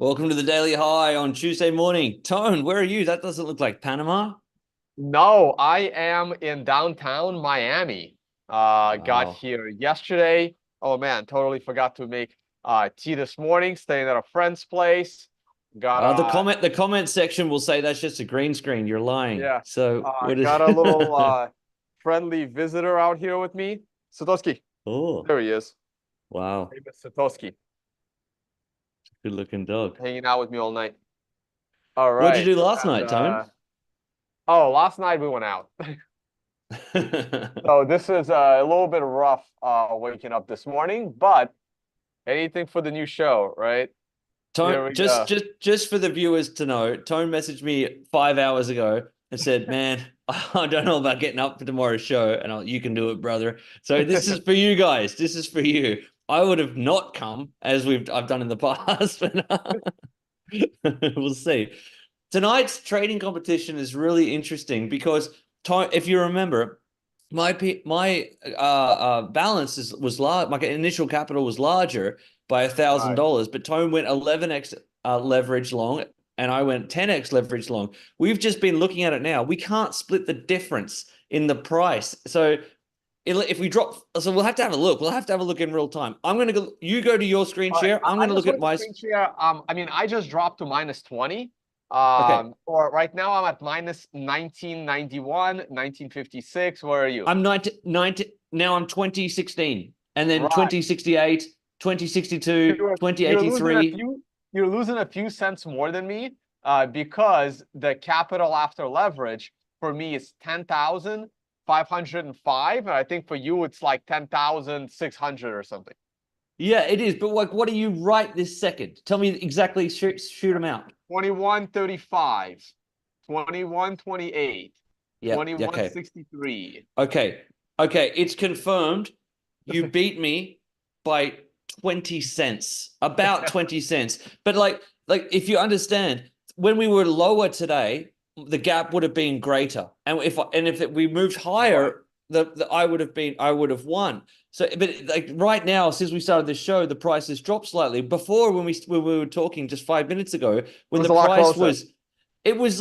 Welcome to the Daily High on Tuesday morning. Tone, where are you? That doesn't look like Panama. No, I am in downtown Miami. Got Wow. here yesterday. Oh man, totally forgot to make tea this morning, staying at a friend's place. Got The comment section will say that's just a green screen. You're lying. yeah, So what is got a little friendly visitor out here with me. Satoshi. Oh, There he is. wow. Hey, Mr. Satoshi, Good looking dog. hanging out with me all night. All What'd you right. do last And night, Tone? oh, last night we went out. So this is a little bit rough waking up this morning, but anything for the new show, right? Tone, Here we just go. just just for the viewers to know, Tone messaged me 5 hours ago and said, "Man, I don't know about getting up for tomorrow's show," and you can do it, brother. So this is for you guys. This is for you. I would have not come as I've done in the past, but we'll see. Tonight's trading competition is really interesting because if you remember, my balance was large. My initial capital was larger by Right. $1,000, but Tone went 11x leverage long, and I went 10x leverage long. We've just been looking at it now. We can't split the difference in the price. So if we drop, so we'll have to have a look. We'll have to have a look in real time. I'm gonna go. You go to your screen All right. share. I'm I gonna just look at want to my. screen share. I mean, I just dropped to minus 20. Okay, Or right now I'm at minus 1991, 1956. Where are you? I'm 90 now. I'm 2016, and then Right. 2068, 2062, You're losing a 2083. few cents more than me, because the capital after leverage for me is 10,505, and I think for you it's like 10,600 or something. Yeah, it is. But like, what are you right this second? Tell me exactly. Shoot them out. 2135, 2128, Yeah. Okay. 2163. Okay. Okay. It's confirmed. You beat me by 20 cents, about 20 cents. But like if you understand, when we were lower today, the gap would have been greater. And if we moved Right. higher, I would have won. So, but like right now, since we started this show, the price has dropped slightly. Before, when we were talking just 5 minutes ago, It when was the a lot price closer. was it was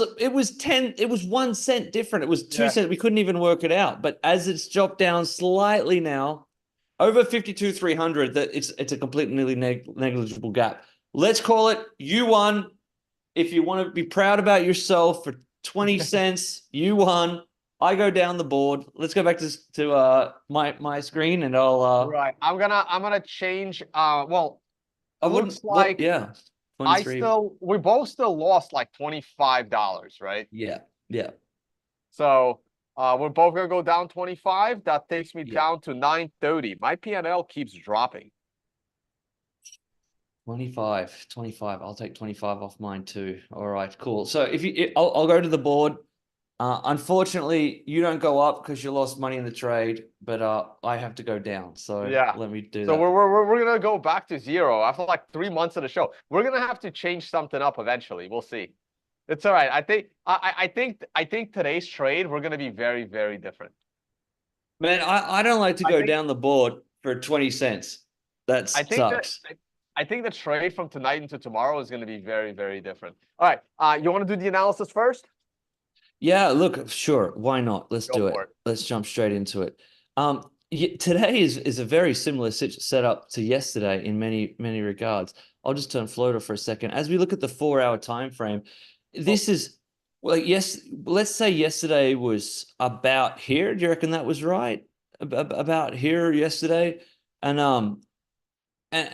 1 cent different. It was two Yeah. cents. We couldn't even work it out. But as it's dropped down slightly now, over 52,300, that it's a completely negligible gap. Let's call it you won. If you want to be proud about yourself for 20 cents, you won. I go down the board. Let's go back to my screen and Right. I'm gonna change. Well, I wouldn't looks like yeah. 23. we both still lost like $25, right? Yeah. Yeah. So we're both gonna go down 25. That takes me Yeah. down to 930. My PNL keeps dropping. 25, 25. I'll take 25 off mine too. All right, cool. So I'll go to the board. Unfortunately, you don't go up because you lost money in the trade, but I have to go down. So Yeah. let me do So that. we're gonna go back to zero after like 3 months of the show. We're gonna have to change something up eventually. We'll see. It's all right. I think today's trade we're gonna be very, very different. Man, I don't like to I go think down the board for 20 cents. That I think that sucks. I think the trade from tonight into tomorrow is gonna be very, very different. All right. You want to do the analysis first? Yeah, look, sure, why not? Let's Go do for it. it. Let's jump straight into it. Today is a very similar setup to yesterday in many regards. I'll just turn floater for a second. As we look at the 4 hour time frame, Oh, this is well, yes, let's say yesterday was about here. Do you reckon that was right? About here yesterday, and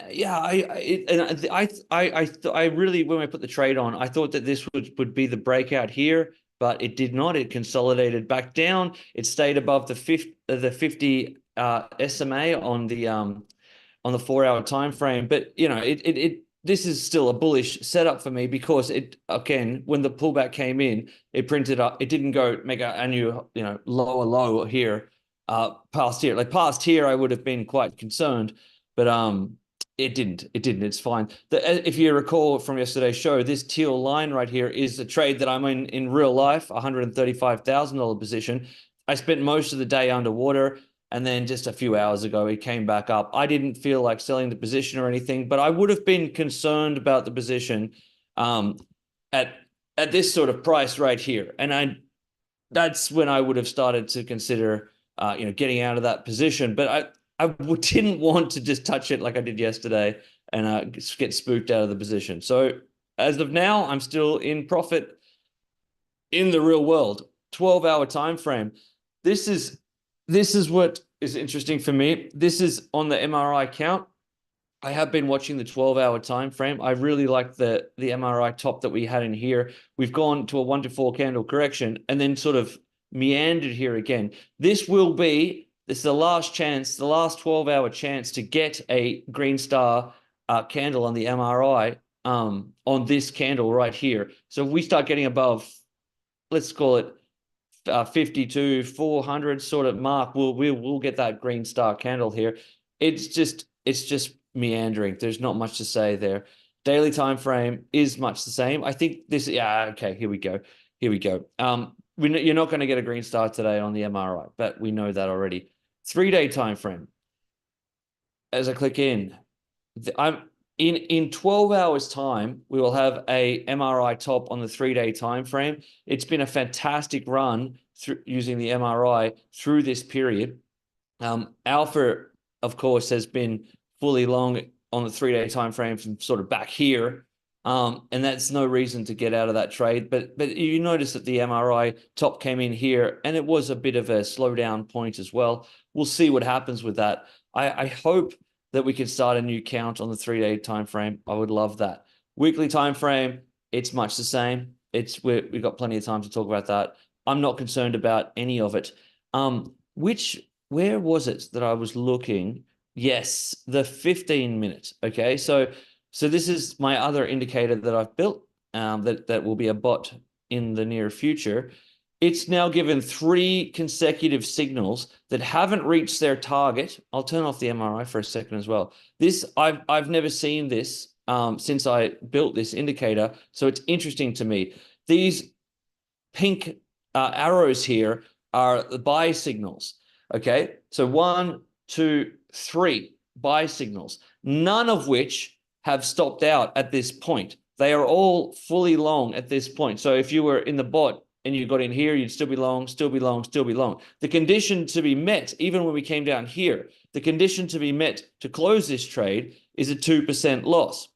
yeah, I really, when I put the trade on, I thought that this would be the breakout here, but it did not. It consolidated back down. It stayed above the 50 SMA on the 4 hour time frame. But you know, it this is still a bullish setup for me because it again, when the pullback came in, it printed up. It didn't go make a new lower low here, past here. Like past here, I would have been quite concerned, but it didn't. It didn't. It's fine. If you recall from yesterday's show, this teal line right here is a trade that I'm in real life, $135,000 position. I spent most of the day underwater. And then just a few hours ago, it came back up. I didn't feel like selling the position or anything, but I would have been concerned about the position um, at this sort of price right here. And that's when I would have started to consider, getting out of that position. But I didn't want to just touch it like I did yesterday and get spooked out of the position. So as of now, I'm still in profit in the real world. 12-hour time frame. This is what is interesting for me. This is on the MRI count. I have been watching the 12-hour time frame. I really like the MRI top that we had in here. We've gone to a 1 to 4 candle correction and then sort of meandered here again. This is the last chance, the last 12-hour chance to get a green star candle on the MRI on this candle right here. So if we start getting above, let's call it 52, 400 sort of mark, we'll get that green star candle here. It's just meandering. There's not much to say there. Daily time frame is much the same. I think this. Yeah. Okay. Here we go. You're not going to get a green star today on the MRI, but we know that already. 3-day time frame. As I click in, I'm in 12 hours time, we will have a MRI top on the 3-day time frame. It's been a fantastic run through using the MRI through this period. Alpha, of course, has been fully long on the 3-day time frame from sort of back here. And that's no reason to get out of that trade. But you notice that the MRI top came in here, and it was a bit of a slowdown point as well. We'll see what happens with that. I hope that we can start a new count on the 3-day time frame. I would love that. Weekly time frame, it's much the same. We've got plenty of time to talk about that. I'm not concerned about any of it. Where was it that I was looking? Yes, the 15 minutes. Okay, so this is my other indicator that I've built that will be a bot in the near future. It's now given 3 consecutive signals that haven't reached their target. I'll turn off the MRI for a second as well. I've never seen this since I built this indicator, so it's interesting to me. These pink arrows here are the buy signals. Okay, so 1, 2, 3 buy signals, none of which have stopped out at this point. They are all fully long at this point. So if you were in the bot and you got in here, you'd still be long, still be long, still be long. The condition to be met, even when we came down here, the condition to be met to close this trade is a 2% loss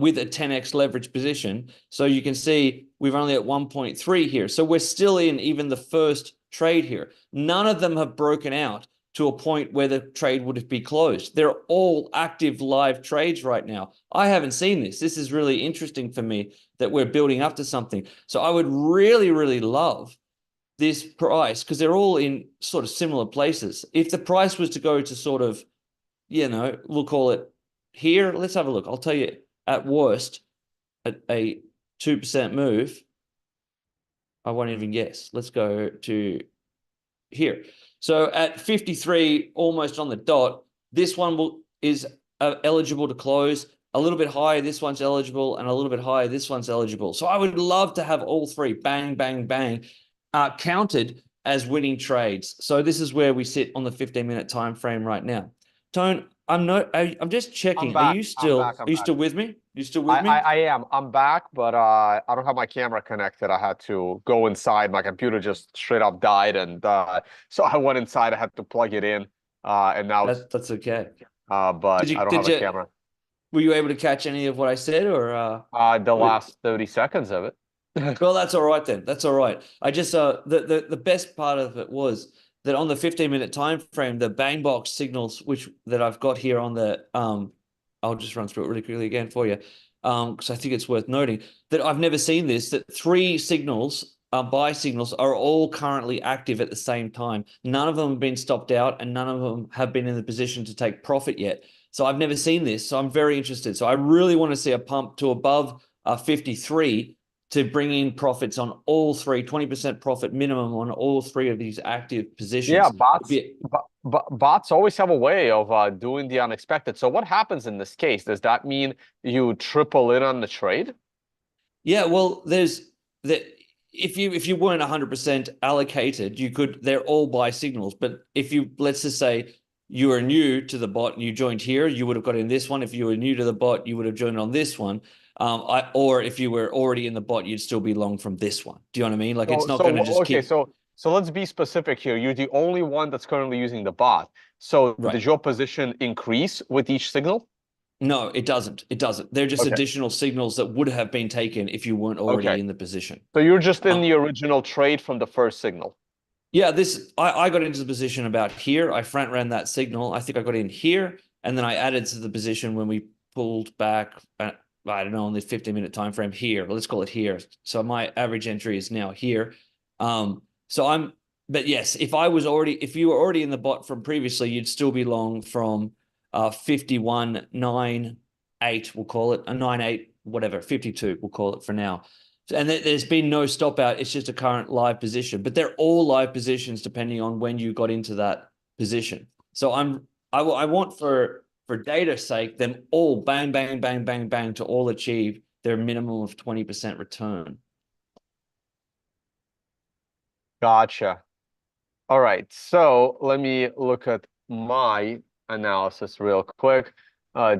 with a 10x leverage position. So you can see we're only at 1.3 here. So we're still in even the first trade here. None of them have broken out to a point where the trade would be closed. They're all active live trades right now. I haven't seen this. This is really interesting for me that we're building up to something. So I would really, really love this price because they're all in sort of similar places. If the price was to go to sort of, we'll call it here, let's have a look. I'll tell you at worst, at a 2% move, I won't even guess. Let's go to here. So at 53, almost on the dot, this one is eligible to close. A little bit higher, this one's eligible, and a little bit higher, this one's eligible. So I would love to have all 3, bang, bang, bang, counted as winning trades. So this is where we sit on the 15-minute time frame right now. Tone, I'm just checking. Are you still with me? You still with me? I am. I'm back, but I don't have my camera connected. I had to go inside. My computer just straight up died, and so I went inside. I had to plug it in, and now that's okay. But I don't have a camera. Were you able to catch any of what I said, or the last 30 seconds of it? Well, that's all right then. That's all right. I just the best part of it was that on the 15-minute time frame, the bang box signals that I've got here on the I'll just run through it really quickly again for you, because I think it's worth noting that I've never seen this, that 3 signals, buy signals, are all currently active at the same time. None of them have been stopped out, and none of them have been in the position to take profit yet. So I've never seen this, so I'm very interested. So I really want to see a pump to above 53 to bring in profits on all 3, 20% profit minimum on all 3 of these active positions. Yeah, bots always have a way of doing the unexpected. So what happens in this case? Does that mean you triple in on the trade? Yeah, well, if you weren't 100% allocated, they're all buy signals. But if you, let's just say you are new to the bot and you joined here, you would have got in this one. If you were new to the bot, you would have joined on this one. Or if you were already in the bot, you'd still be long from this one. Do you know what I mean? Like it's not going to just Okay, keep. so let's be specific here. You're the only one that's currently using the bot. So Right. does your position increase with each signal? No, it doesn't. It doesn't. They're just Okay. additional signals that would have been taken if you weren't already Okay. in the position. So you're just in Um, the original trade from the first signal. Yeah, I got into the position about here. I front ran that signal. I think I got in here, and then I added to the position when we pulled back. I don't know, on the 15-minute time frame here. Let's call it here. So my average entry is now here. So but yes, if you were already in the bot from previously, you'd still be long from 51.98. We'll call it a 98, whatever 52. We'll call it for now. And there's been no stop out. It's just a current live position, but they're all live positions depending on when you got into that position. So I want for data's sake them all bang bang bang bang bang to all achieve their minimum of 20% return. Gotcha. All right. So let me look at my analysis real quick.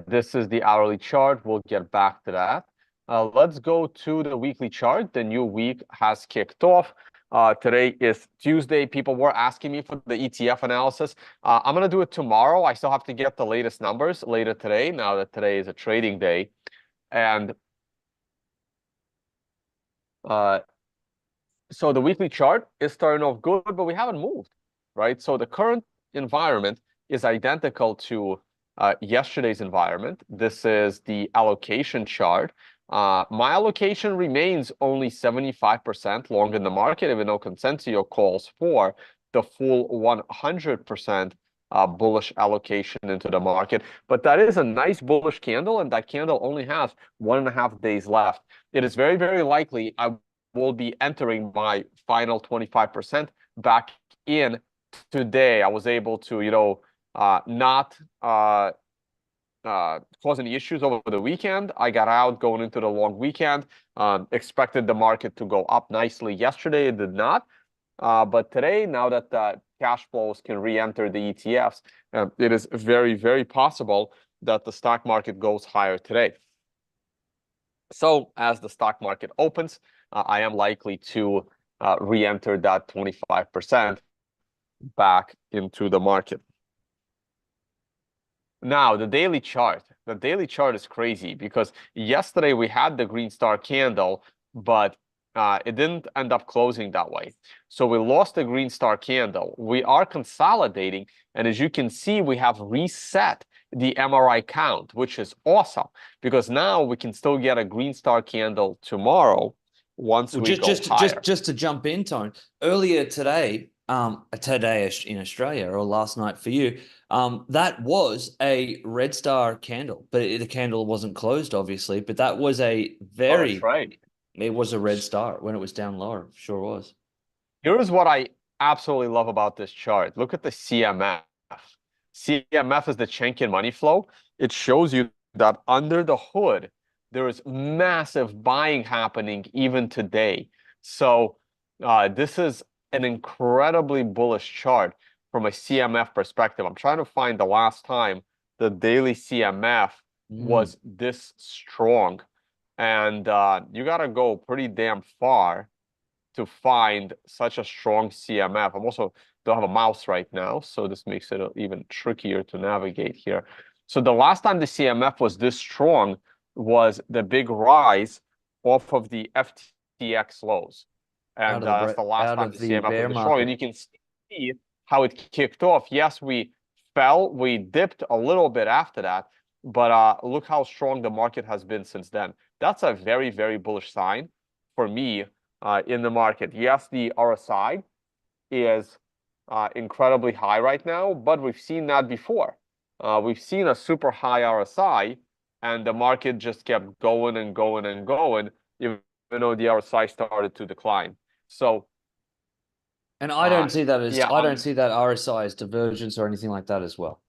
This is the hourly chart. We'll get back to that. Let's go to the weekly chart. The new week has kicked off. Today is Tuesday. People were asking me for the ETF analysis. I'm going to do it tomorrow. I still have to get the latest numbers later today, now that today is a trading day. And so the weekly chart is starting off good, but we haven't moved, right? So the current environment is identical to yesterday's environment. This is the allocation chart. My allocation remains only 75% long in the market, even though Consensio calls for the full 100% bullish allocation into the market. But that is a nice bullish candle, and that candle only has 1.5 days left. It is very, very likely I will be entering my final 25% back in today. I was able to, not cause any issues over the weekend. I got out going into the long weekend. Expected the market to go up nicely yesterday. It did not. But today, now that the cash flows can re-enter the ETFs, it is very, very possible that the stock market goes higher today. So as the stock market opens, I am likely to re-enter that 25% back into the market. Now, the daily chart. The daily chart is crazy because yesterday we had the green star candle, but it didn't end up closing that way. So we lost the green star candle. We are consolidating, and as you can see, we have reset the MRI count, which is awesome because now we can still get a green star candle tomorrow once we go higher. Just to jump in, Tone, earlier today, today in Australia or last night for you, that was a red star candle, but the candle wasn't closed, obviously. But that was a Oh, that's right. It was a red star when it was down lower. Sure was. Here's what I absolutely love about this chart. Look at the CMF. CMF is the Chenkin money flow. It shows you that under the hood, there is massive buying happening even today. So this is an incredibly bullish chart from a CMF perspective. I'm trying to find the last time the daily CMF was this strong. And you got to go pretty damn far to find such a strong CMF. I'm also don't have a mouse right now, so this makes it even trickier to navigate here. So the last time the CMF was this strong was the big rise off of the FTX lows. And that's the last time the CMF was this strong. And you can see how it kicked off. Yes, we fell, we dipped a little bit after that, but look how strong the market has been since then. That's a very, very bullish sign for me in the market. Yes, the RSI is incredibly high right now, but we've seen that before. We've seen a super high RSI, and the market just kept going and going and going, even though the RSI started to decline. So, and I don't see that as I don't see that RSI as divergence or anything like that as well.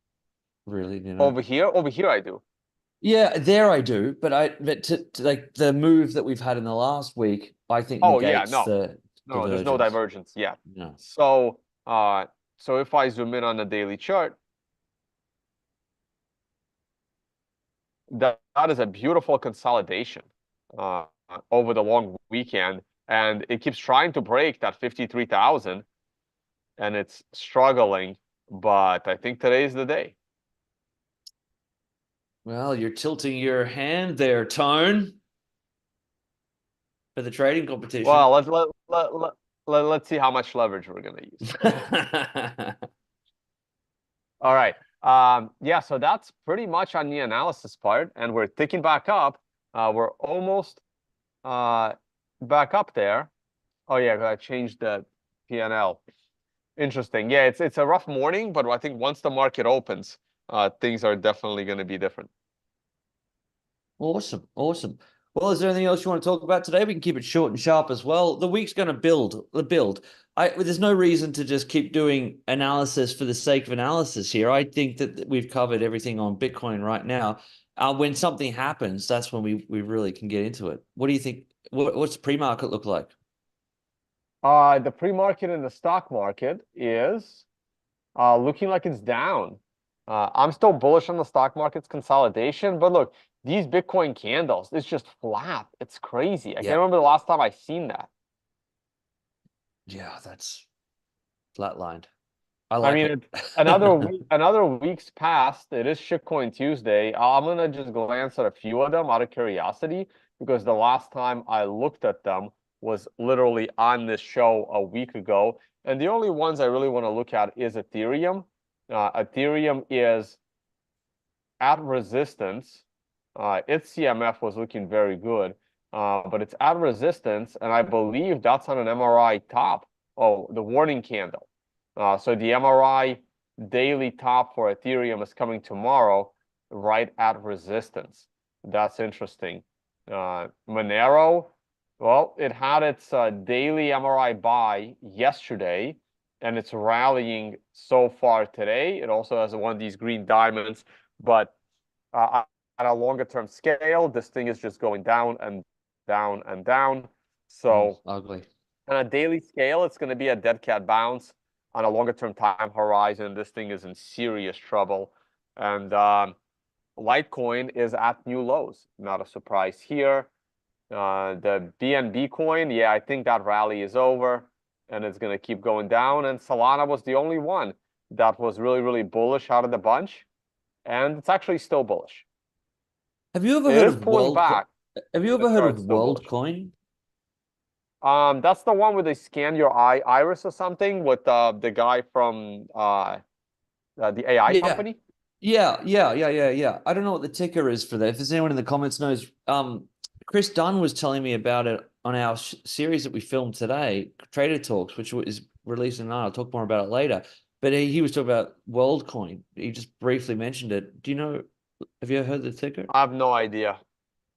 Really, over here I do. Yeah, there I do, but like the move that we've had in the last week, I think Oh yeah, negates no, the no, there's no divergence. divergence yet. No. So so if I zoom in on the daily chart, that is a beautiful consolidation uh, over the long weekend, and it keeps trying to break that 53,000, and it's struggling. But I think today's the day. Well, you're tilting your hand there, Tone, for the trading competition. Well, let's see how much leverage we're gonna use. All right. Yeah, so that's pretty much on the analysis part, and we're ticking back up. We're almost back up there. Oh yeah, I changed the PNL. Interesting. Yeah, it's a rough morning, but I think once the market opens, things are definitely going to be different. Awesome, awesome. Well, is there anything else you want to talk about today? We can keep it short and sharp as well. The week's going to build. There's no reason to just keep doing analysis for the sake of analysis here. I think that we've covered everything on Bitcoin right now. When something happens, that's when we really can get into it. What do you think? What's the pre-market look like? The pre-market in the stock market is looking like it's down. I'm still bullish on the stock market's consolidation, but look, these Bitcoin candles, it's just flat. It's crazy. I can't Yeah, remember the last time I seen that. yeah, that's flatlined. I I like mean, it. another week's passed. It is Shitcoin Tuesday. I'm gonna just glance at a few of them out of curiosity because the last time I looked at them was literally on this show a week ago. And the only ones I really want to look at is Ethereum. Ethereum is at resistance. Its CMF was looking very good, but it's at resistance, and I believe that's on an MRI top. Oh, the warning candle. So the MRI daily top for Ethereum is coming tomorrow, right at resistance. That's interesting. Monero, well, it had its daily MRI buy yesterday, and it's rallying so far today. It also has one of these green diamonds, but at a longer term scale, this thing is just going down and down and down. So Ugly. on a daily scale, it's going to be a dead cat bounce. On a longer term time horizon, this thing is in serious trouble. And Litecoin is at new lows. Not a surprise here. The BNB coin, yeah, I think that rally is over and it's going to keep going down. And Solana was the only one that was really, really bullish out of the bunch. And it's actually still bullish. Have you ever It heard is of pulling back, Have you but the ever heard of chart's still bullish. WorldCoin? That's the one where they scan your iris or something with the guy from the AI Yeah. company. Yeah. I don't know what the ticker is for that. If there's anyone in the comments knows, Chris Dunn was telling me about it on our series that we filmed today, Trader Talks, which is releasing tonight. I'll talk more about it later. But he was talking about WorldCoin. He just briefly mentioned it. Do you know? Have you ever heard the ticker? I have no idea.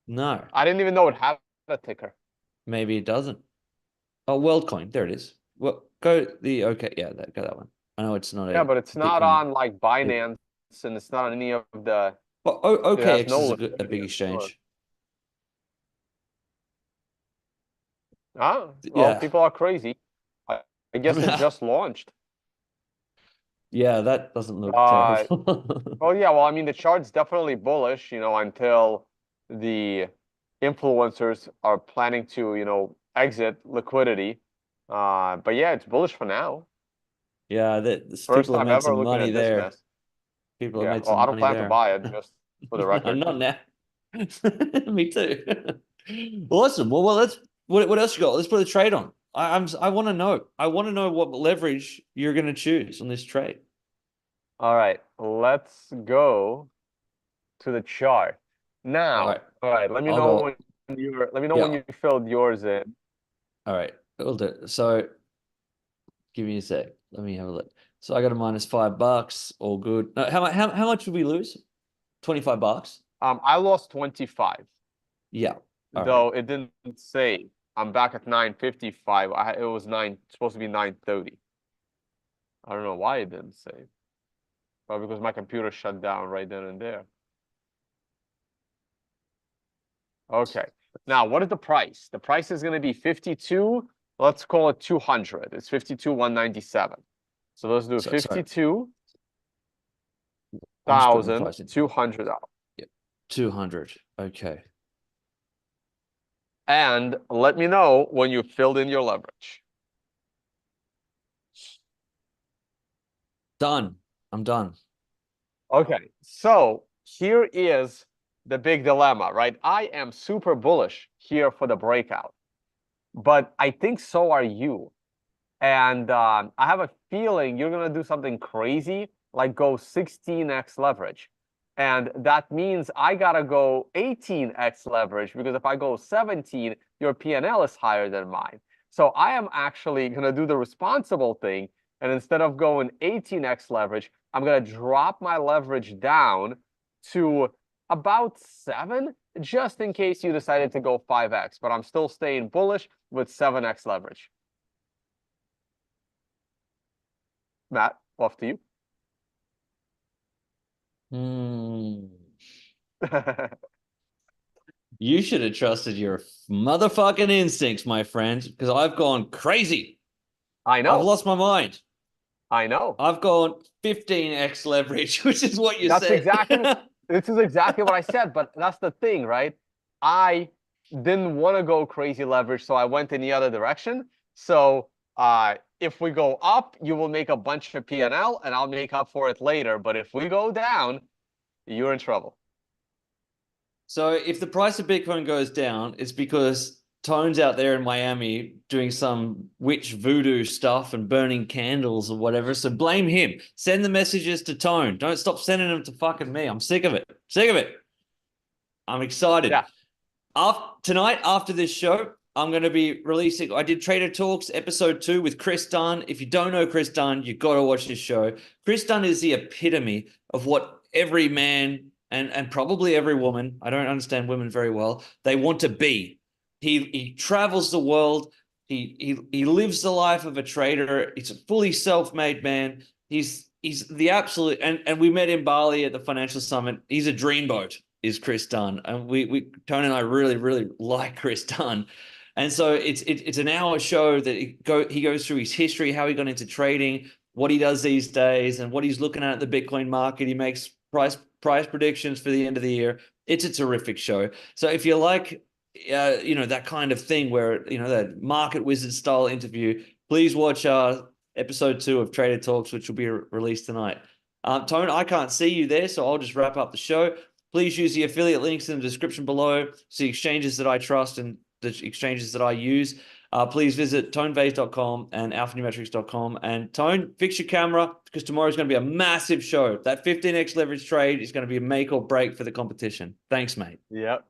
No, I didn't even know it had a ticker. maybe it doesn't. Oh, WorldCoin. There it is. Well, go that one. I know it's not Yeah, a but it's not Bitcoin. on like Binance, and it's not on any of the. Well, It has OKX is no a liquidity big on the store. exchange. Ah, well, Yeah. people are crazy. I, I guess it just launched. Yeah, that doesn't look Uh, terrible. oh yeah, well, I mean, the chart's definitely bullish, until the influencers are planning to, exit liquidity. But yeah, it's bullish for now. Yeah, First people have time made ever some looking money at this there. mess. People have Yeah, made well, some I don't money plan to there. buy it, just for the No, record. not now. Me too. Awesome. Well, let's. What else you got? Let's put a trade on. I want to know. I want to know what leverage you're going to choose on this trade. All right, let's go to the chart. All Now, right, all right, I'll go. let me know when Yeah. you filled yours in. All right, we'll do it. So give me a sec. Let me have a look. So I got a -$5. All good. No, how much did we lose? $25. I lost 25. Yeah. All right. Though it didn't say. I'm back at 9:55. It was supposed to be 9:30. I don't know why it didn't say. Probably because my computer shut down right then and there. Okay. Now, what is the price? The price is going to be 52. Let's call it 200. It's 52,197. So let's do Sorry. 52,200. Yep. 200. Okay. And let me know when you filled in your leverage. Done. I'm done. Okay, so here is the big dilemma, right? I am super bullish here for the breakout, but I think so are you. And I have a feeling you're going to do something crazy, like go 16x leverage. And that means I got to go 18x leverage, because if I go 17, your P&L is higher than mine. So I am actually going to do the responsible thing. And instead of going 18x leverage, I'm going to drop my leverage down to about 7, just in case you decided to go 5x. But I'm still staying bullish with 7x leverage. Matt, off to you. You should have trusted your motherfucking instincts, my friend, because I've gone crazy. I know. I've lost my mind. I know. I've gone 15x leverage, which is what you That's said. this is exactly what I said, but that's the thing, right? I didn't want to go crazy leverage, so I went in the other direction. So if we go up, you will make a bunch of P&L, and I'll make up for it later. But if we go down, you're in trouble. So if the price of Bitcoin goes down, it's because Tone's out there in Miami doing some witch voodoo stuff and burning candles or whatever. So blame him. Send the messages to Tone. Don't stop sending them to fucking me. I'm sick of it. Sick of it. I'm excited. Yeah. Tonight, after this show, I'm going to be releasing. I did Trader Talks episode 2 with Chris Dunn. If you don't know Chris Dunn, you've got to watch this show. Chris Dunn is the epitome of what every man and probably every woman, I don't understand women very well, they want to be. He travels the world. He lives the life of a trader. He's a fully self-made man. He's the absolute, and we met in Bali at the Financial Summit. He's a dreamboat, is Chris Dunn. And Tony and I really like Chris Dunn. And so it's an hour show that he goes through his history, how he got into trading, what he does these days, and what he's looking at the Bitcoin market. He makes price predictions for the end of the year. It's a terrific show. So if you like, that kind of thing where, that market wizard style interview, please watch episode 2 of Trader Talks, which will be released tonight. Tone, I can't see you there, so I'll just wrap up the show. Please use the affiliate links in the description below. See exchanges that I trust and the exchanges that I use. Please visit tonevase.com and alphanumetrics.com. And Tone, fix your camera, because tomorrow's going to be a massive show. That 15x leverage trade is going to be a make or break for the competition. Thanks, mate. Yep.